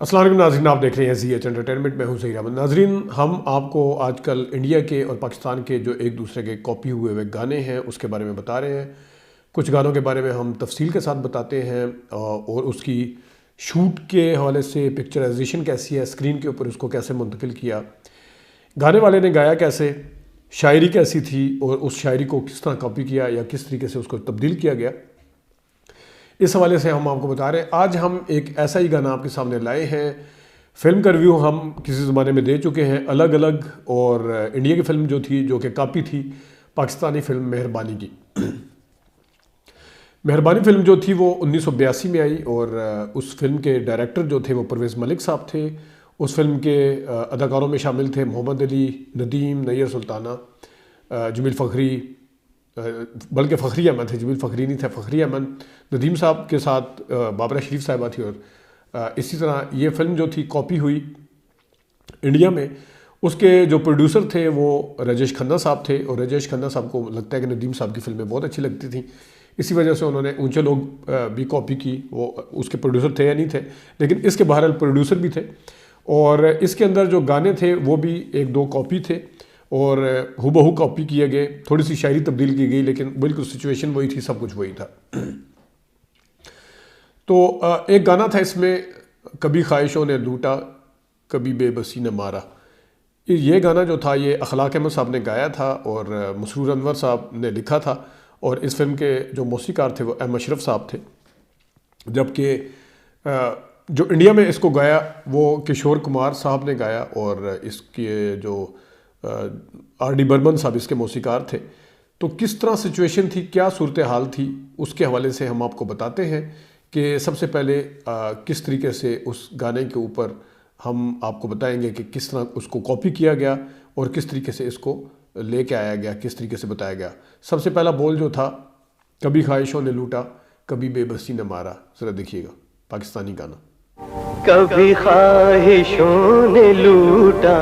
अस्सलाम वालेकुम नाज़रीन, आप देख रहे हैं ZH एंटरटेनमेंट में हूँ सही अहमद। नाज़रीन, हम आपको आजकल इंडिया के और पाकिस्तान के जो एक दूसरे के कॉपी हुए हुए गाने हैं उसके बारे में बता रहे हैं। कुछ गानों के बारे में हम तफसील के साथ बताते हैं और उसकी शूट के हवाले से पिक्चराइजेशन कैसी है, स्क्रीन के ऊपर उसको कैसे मुंतकिल किया, गाने वाले ने गाया कैसे, शायरी कैसी थी और उस शायरी को किस तरह कॉपी किया या किस तरीके से उसको तब्दील किया गया, इस हवाले से हम आपको बता रहे हैं। आज हम एक ऐसा ही गाना आपके सामने लाए हैं। फिल्म का रिव्यू हम किसी ज़माने में दे चुके हैं अलग अलग, और इंडिया की फ़िल्म जो थी, जो कि कापी थी पाकिस्तानी फ़िल्म मेहरबानी की। मेहरबानी फ़िल्म जो थी वो 1982 में आई और उस फिल्म के डायरेक्टर जो थे वो परवेज़ मलिक साहब थे। उस फिल्म के अदाकारों में शामिल थे मोहम्मद अली, नदीम, नैयर सुल्ताना, जमील फ़खरी, बल्कि फ़खरी अहमद थे, जमील फ़खरी नहीं थे, फ़खरी अहमद, नदीम साहब के साथ बाबरा शरीफ साहिबा थी। और इसी तरह ये फ़िल्म जो थी कॉपी हुई इंडिया में। उसके जो प्रोड्यूसर थे वो राजेश खन्ना साहब थे, और राजेश खन्ना साहब को लगता है कि नदीम साहब की फ़िल्में बहुत अच्छी लगती थी, इसी वजह से उन्होंने ऊंचे लोग भी कॉपी की। वो उसके प्रोड्यूसर थे या नहीं थे, लेकिन इसके बहरहाल प्रोड्यूसर भी थे। और इसके अंदर जो गाने थे वो भी एक दो कॉपी थे और हुबहू कॉपी किए गए, थोड़ी सी शायरी तब्दील की गई, लेकिन बिल्कुल सिचुएशन वही थी, सब कुछ वही था। तो एक गाना था इसमें, कभी ख्वाहिशों ने लूटा कभी बेबसी ने मारा। ये गाना जो था ये अखलाक अहमद साहब ने गाया था और मसरूर अनवर साहब ने लिखा था, और इस फिल्म के जो मौसीकार थे वो एम अशरफ साहब थे। जबकि जो इंडिया में इसको गाया वो किशोर कुमार साहब ने गाया, और इसके जो RD बर्मन साहब इसके मौसीकार थे। तो किस तरह सिचुएशन थी, क्या सूरत हाल थी, उसके हवाले से हम आपको बताते हैं कि सबसे पहले किस तरीके से उस गाने के ऊपर हम आपको बताएंगे कि किस तरह उसको कॉपी किया गया और किस तरीके से इसको लेके आया गया, किस तरीके से बताया गया। सबसे पहला बोल जो था, कभी ख्वाहिशों ने लूटा कभी बेबसी ने मारा। ज़रा देखिएगा पाकिस्तानी गाना। कभी ख्वाहिशों ने लूटा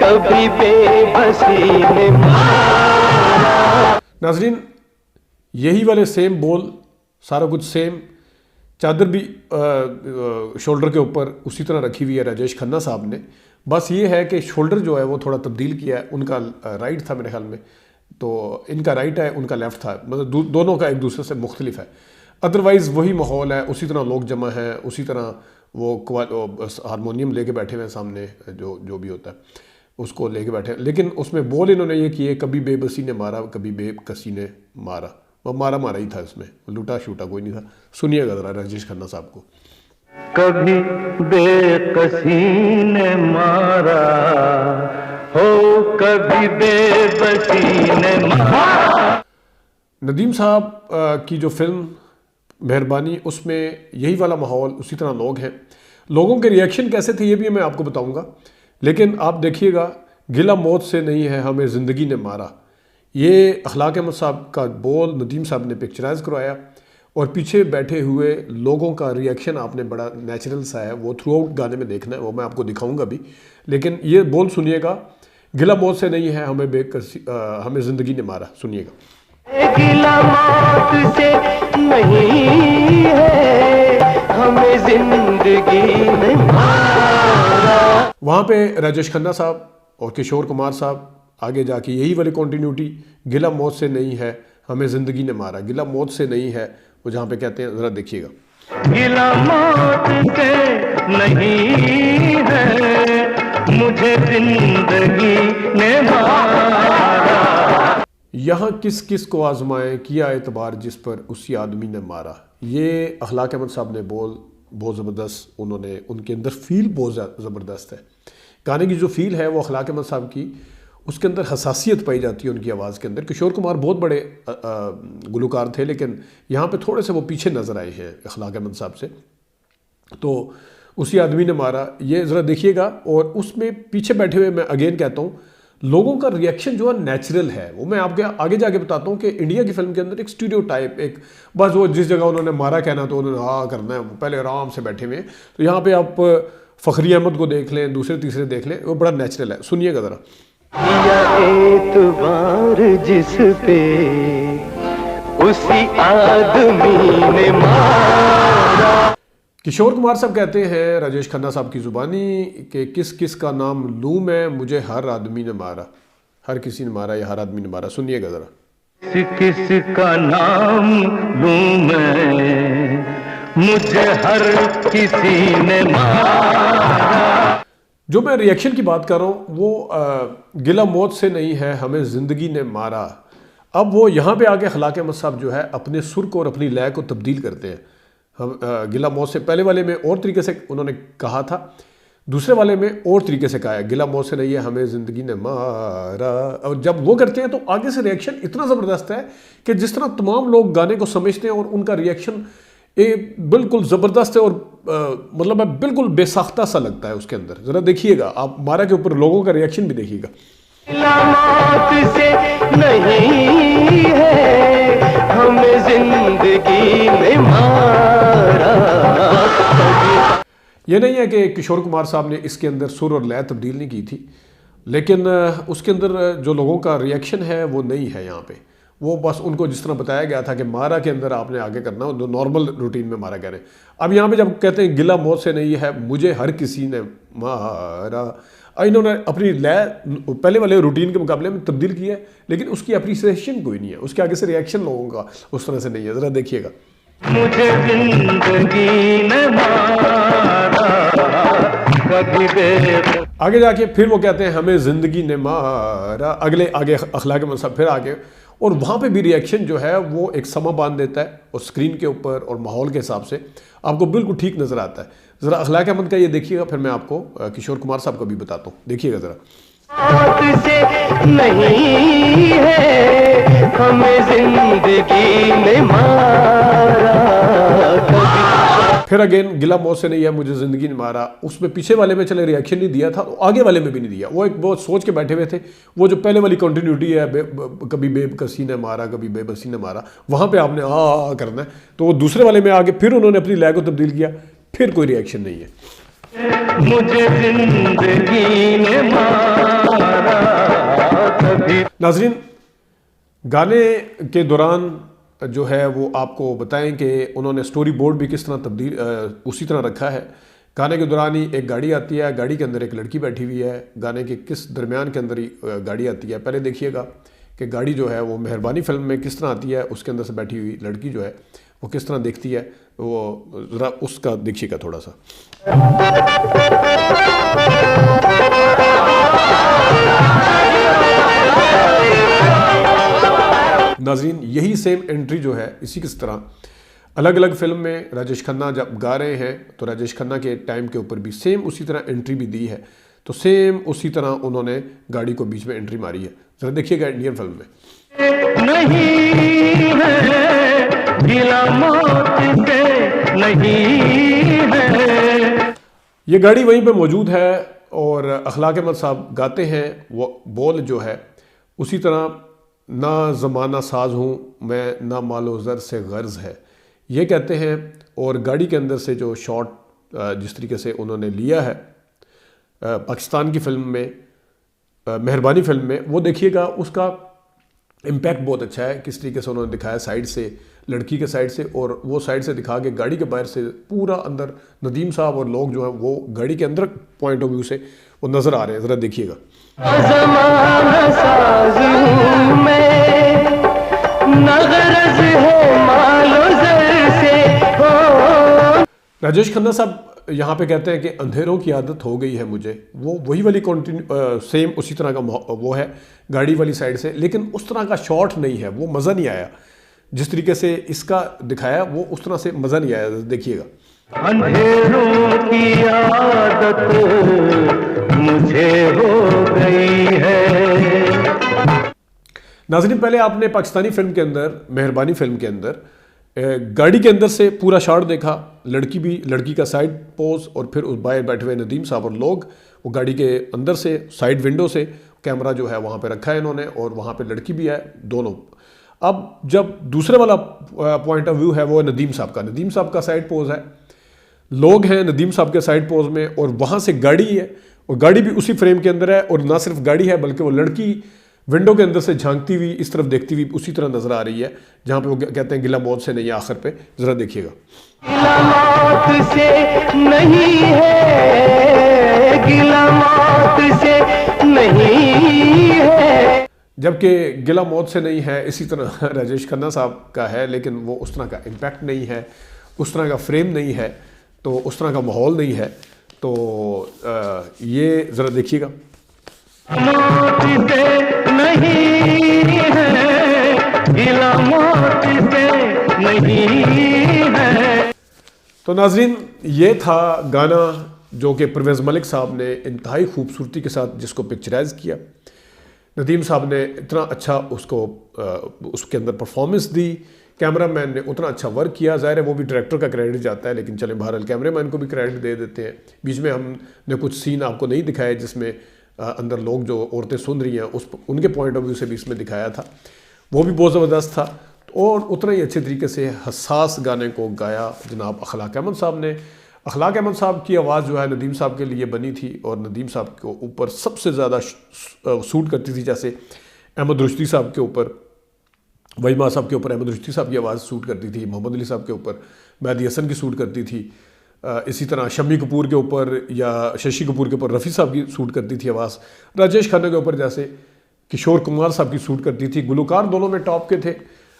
कभी बेबसी ने मारा। नाज़रीन, यही वाले सेम बोल, सारा कुछ सेम, चादर भी शोल्डर के ऊपर उसी तरह रखी हुई है राजेश खन्ना साहब ने। बस ये है कि शोल्डर जो है वो थोड़ा तब्दील किया है। उनका राइट था मेरे ख्याल में, तो इनका राइट है, उनका लेफ़्ट था, मतलब दोनों का एक दूसरे से मुख्तलिफ है। अदरवाइज़ वही माहौल है, उसी तरह लोग जमा हैं, उसी तरह वो हारमोनियम लेके बैठे हुए हैं सामने, जो भी होता है उसको लेके बैठे हैं। लेकिन उसमें बोल इन्होंने ये किए, कभी बेबसी ने मारा कभी बेकसी ने मारा। वो मारा मारा ही था, इसमें लूटा शूटा कोई नहीं था। सुनिएगा ज़रा राजेश खन्ना साहब को। कभी बेकसी ने मारा हो कभी बेबसी ने मारा। नदीम साहब की जो फिल्म मेहरबानी, उसमें यही वाला माहौल, उसी तरह लोग हैं। लोगों के रिएक्शन कैसे थे ये भी मैं आपको बताऊंगा, लेकिन आप देखिएगा, गिला मौत से नहीं है हमें ज़िंदगी ने मारा। ये अखलाक अहमद साहब का बोल नदीम साहब ने पिक्चराइज करवाया, और पीछे बैठे हुए लोगों का रिएक्शन आपने बड़ा नेचुरल सा है, वो थ्रू आउट गाने में देखना है, वो मैं आपको दिखाऊंगा भी। लेकिन ये बोल सुनिएगा, गिला मौत से नहीं है हमें हमें ज़िंदगी ने मारा। सुनिएगा। गिला मौत से नहीं है हमें जिंदगी ने मारा। वहाँ पे राजेश खन्ना साहब और किशोर कुमार साहब आगे जाके यही वाली कॉन्टीन्यूटी, गिला मौत से नहीं है हमें ज़िंदगी ने मारा, गिला मौत से नहीं है, वो जहाँ पे कहते हैं, ज़रा देखिएगा। गिला मौत से नहीं है मुझे जिंदगी ने मारा। यहाँ किस किस को आजमाए किया एतबार जिस पर उसी आदमी ने मारा। ये अखलाक अहमद साहब ने बोल बहुत ज़बरदस्त, उन्होंने, उनके अंदर फील बहुत ज़बरदस्त है। गाने की जो फील है वो अखलाक अहमद साहब की, उसके अंदर हसासियत पाई जाती है उनकी आवाज़ के अंदर। किशोर कुमार बहुत बड़े गुलकार थे, लेकिन यहाँ पे थोड़े से वो पीछे नज़र आए हैं अखलाक अहमद साहब से। तो उसी आदमी ने मारा, ये ज़रा देखिएगा। और उसमें पीछे बैठे हुए, मैं अगेन कहता हूँ, लोगों का रिएक्शन जो है नेचुरल है। वो मैं आपके आगे जाके बताता हूँ कि इंडिया की फिल्म के अंदर एक स्टीरियोटाइप, एक बस वो जिस जगह उन्होंने मारा कहना तो उन्होंने हाँ करना है, पहले आराम से बैठे हुए हैं। तो यहाँ पे आप फ़खरी अहमद को देख लें, दूसरे तीसरे देख लें, वो बड़ा नेचुरल है। सुनिएगा ज़रा। एतबार जिस पे उसी आदमी ने मारा। किशोर कुमार साहब कहते हैं राजेश खन्ना साहब की ज़ुबानी कि किस किस का नाम लूँ मैं, मुझे हर आदमी ने मारा, हर किसी ने मारा या हर आदमी ने मारा। सुनिएगा ज़रा। किस का नाम लूं मैं, मुझे हर किसी ने मारा। जो मैं रिएक्शन की बात कर रहा हूँ वो गिला मौत से नहीं है, हमें ज़िंदगी ने मारा। अब वो यहाँ पे आके खलाक अहमद साहब जो है अपने सुर को और अपनी लय को तब्दील करते हैं। हम गिला मौत से पहले वाले में और तरीके से उन्होंने कहा था, दूसरे वाले में और तरीके से कहा है, गिला मौत से नहीं है हमें ज़िंदगी ने मारा। और जब वो करते हैं तो आगे से रिएक्शन इतना ज़बरदस्त है कि जिस तरह तमाम लोग गाने को समझते हैं और उनका रिएक्शन बिल्कुल ज़बरदस्त है और मतलब है बिल्कुल बेसाख्ता सा लगता है उसके अंदर। ज़रा देखिएगा आप, मारा के ऊपर लोगों का रिएक्शन भी देखिएगा। मौत से नहीं है हमें जिंदगी ने मारा। ये नहीं है कि किशोर कुमार साहब ने इसके अंदर सुर और लय तब्दील नहीं की थी, लेकिन उसके अंदर जो लोगों का रिएक्शन है वो नहीं है यहाँ पे। वो बस उनको जिस तरह बताया गया था कि मारा के अंदर आपने आगे करना हो, जो नॉर्मल रूटीन में मारा कह रहे हैं। अब यहाँ पे जब कहते हैं गिला मौत से नहीं है, मुझे हर किसी ने मारा, इन्होंने अपनी लय पहले वाले रूटीन के मुकाबले में तब्दील की है, लेकिन उसकी अप्रिसिएशन कोई नहीं है, उसके आगे से रिएक्शन लोगों का उस तरह से नहीं है। ज़रा देखिएगा। मुझे जिंदगी ने मारा कभी बे। आगे जाके फिर वो कहते हैं हमें ज़िंदगी ने मारा, अगले आगे अखलाक मसहब फिर आगे, और वहाँ पे भी रिएक्शन जो है वो एक समा बांध देता है और स्क्रीन के ऊपर और माहौल के हिसाब से आपको बिल्कुल ठीक नज़र आता है। ज़रा अखलाक अहमद का ये देखिएगा, फिर मैं आपको किशोर कुमार साहब का भी बताता हूँ। देखिएगा ज़रा। मौत से नहीं है हमें जिंदगी ने मारा कभी। फिर अगेन गिला मौत से नहीं है मुझे ज़िंदगी ने मारा, उसमें पीछे वाले में चले रिएक्शन नहीं दिया था, आगे वाले में भी नहीं दिया। वो एक बहुत सोच के बैठे हुए थे। वो जो पहले वाली कंटिन्यूटी है, कभी बेबकसी ने मारा कभी बेबसी ने मारा, वहाँ पे आपने आ करना है। तो वो दूसरे वाले में आगे फिर उन्होंने अपनी लय को तब्दील किया, फिर कोई रिएक्शन नहीं है। मुझे जिंदगी ने मारा कभी। नाज़रीन, गाने के दौरान जो है वो आपको बताएं कि उन्होंने स्टोरी बोर्ड भी किस तरह तब्दील उसी तरह रखा है। गाने के दौरान ही एक गाड़ी आती है, गाड़ी के अंदर एक लड़की बैठी हुई है, गाने के किस दरमियान के अंदर ही गाड़ी आती है। पहले देखिएगा कि गाड़ी जो है वो मेहरबानी फिल्म में किस तरह आती है, उसके अंदर से बैठी हुई लड़की जो है वो किस तरह देखती है, वो ज़रा उसका देखिएगा थोड़ा सा। नाज़रीन, यही सेम एंट्री जो है इसी किस तरह अलग अलग फिल्म में राजेश खन्ना जब गा रहे हैं तो राजेश खन्ना के टाइम के ऊपर भी सेम उसी तरह एंट्री भी दी है, तो सेम उसी तरह उन्होंने गाड़ी को बीच में एंट्री मारी है। ज़रा देखिएगा इंडियन फिल्म में। नहीं है गिला मौत से नहीं है। ये गाड़ी वहीं पे मौजूद है और अखलाक अहमद साहब गाते हैं, वो बोल जो है उसी तरह, ना ज़माना साज हूँ मैं ना मालो ज़र से गर्ज है, ये कहते हैं। और गाड़ी के अंदर से जो शॉट जिस तरीके से उन्होंने लिया है पाकिस्तान की फिल्म में, मेहरबानी फिल्म में, वो देखिएगा, उसका इम्पैक्ट बहुत अच्छा है। किस तरीके से उन्होंने दिखाया साइड से, लड़की के साइड से, और वो साइड से दिखा के गाड़ी के बाहर से पूरा अंदर नदीम साहब और लोग जो हैं वो गाड़ी के अंदर पॉइंट ऑफ व्यू से वो नज़र आ रहे हैं। ज़रा देखिएगा। ज़माना साज़ हूँ मैं, ना गरज है मालो ज़र से हो। राजेश खन्ना साहब यहाँ पे कहते हैं कि अंधेरों की आदत हो गई है मुझे, वो वही वाली सेम उसी तरह का वो है गाड़ी वाली साइड से, लेकिन उस तरह का शॉट नहीं है, वो मज़ा नहीं आया जिस तरीके से इसका दिखाया, वो उस तरह से मज़ा नहीं आया। देखिएगा। अंधेरों की आदत मुझे हो गई है। नाज़रीन, पहले आपने पाकिस्तानी फिल्म के अंदर, मेहरबानी फिल्म के अंदर गाड़ी के अंदर से पूरा शॉट देखा, लड़की का साइड पोज, और फिर उस बाहर बैठे हुए नदीम साहब और लोग, वो गाड़ी के अंदर से साइड विंडो से कैमरा जो है वहाँ पे रखा है इन्होंने, और वहाँ पे लड़की भी है, दोनों। अब जब दूसरे वाला पॉइंट ऑफ व्यू है वो नदीम साहब का साइड पोज है, लोग हैं नदीम साहब के साइड पोज में, और वहाँ से गाड़ी है, और गाड़ी भी उसी फ्रेम के अंदर है, और ना सिर्फ गाड़ी है बल्कि वो लड़की विंडो के अंदर से झांकती हुई, इस तरफ देखती हुई उसी तरह नज़र आ रही है जहाँ पे वो कहते हैं गिला मौत से नहीं है आखिर पे। ज़रा देखिएगा। गिला मौत से नहीं है, गिला मौत से नहीं है। जबकि गिला मौत से नहीं है इसी तरह राजेश खन्ना साहब का है, लेकिन वो उस तरह का इम्पैक्ट नहीं है, उस तरह का फ्रेम नहीं है, तो उस तरह का माहौल नहीं है। तो ये ज़रा देखिएगा। मौत से नहीं है, गिला मौत से नहीं है। तो नाजरीन, ये था गाना जो कि परवेज़ मलिक साहब ने इंतहाई खूबसूरती के साथ जिसको पिक्चराइज़ किया। नदीम साहब ने इतना अच्छा उसके अंदर परफॉर्मेंस दी, कैमरामैन ने उतना अच्छा वर्क किया। ज़ाहिर है वो भी डायरेक्टर का क्रेडिट जाता है, लेकिन चलें बहरहाल कैमरामैन को भी क्रेडिट दे देते हैं। बीच में हमने कुछ सीन आपको नहीं दिखाए जिसमें अंदर लोग जो औरतें सुन रही हैं उनके पॉइंट ऑफ व्यू से भी इसमें दिखाया था, वो भी बहुत ज़बरदस्त था। और उतना ही अच्छे तरीके से हसास गाने को गाया जनाब अखलाक अहमद साहब ने। अखलाक अहमद साहब की आवाज़ जो है नदीम साहब के लिए बनी थी और नदीम साहब के ऊपर सबसे ज़्यादा सूट करती थी। जैसे अहमद रुश्ती साहब के ऊपर, वहीमा साहब के ऊपर अहमद रुश्ती साहब की आवाज़ सूट करती थी, मोहम्मद अली साहब के ऊपर मेहदी हसन की सूट करती थी, इसी तरह शम्मी कपूर के ऊपर या शशि कपूर के ऊपर रफ़ी साहब की सूट करती थी आवाज़, राजेश खन्ना के ऊपर जैसे किशोर कुमार साहब की सूट करती थी। गुलकार दोनों में टॉप के थे,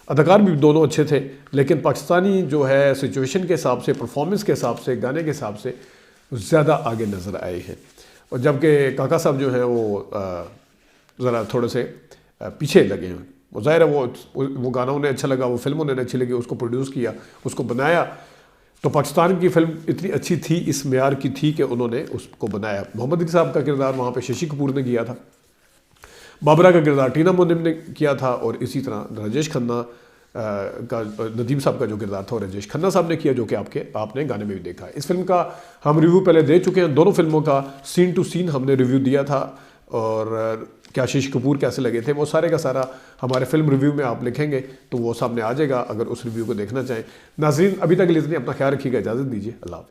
अदाकार भी दोनों अच्छे थे, लेकिन पाकिस्तानी जो है सिचुएशन के हिसाब से, परफॉर्मेंस के हिसाब से, गाने के हिसाब से ज़्यादा आगे नज़र आए हैं। और जबकि काका साहब जो हैं वो ज़रा थोड़े से पीछे लगे हैं। वो ज़ाहिर है वो गाना उन्हें अच्छा लगा, वो फिल्म उन्हें अच्छी लगी, उसको प्रोड्यूस किया, उसको बनाया। तो पाकिस्तान की फ़िल्म इतनी अच्छी थी, इस मेयार की थी कि उन्होंने उसको बनाया। मोहम्मद अली साहब का किरदार वहाँ पे शशि कपूर ने किया था, बाबरा का किरदार टीना मुनिम ने किया था, और इसी तरह राजेश खन्ना का नदीम साहब का जो किरदार था वो राजेश खन्ना साहब ने किया, जो कि आपने गाने में भी देखा है। इस फिल्म का हम रिव्यू पहले दे चुके हैं, दोनों फिल्मों का सीन टू सीन हमने रिव्यू दिया था, और क्या शशि कपूर कैसे लगे थे वो सारे का सारा हमारे फिल्म रिव्यू में आप लिखेंगे तो वो सामने आ जाएगा अगर उस रिव्यू को देखना चाहें। नाज़रीन, अभी तक के लिए इतनी, अपना ख्याल रखिएगा, इजाज़त दीजिए, अल्लाह हाफ़िज़।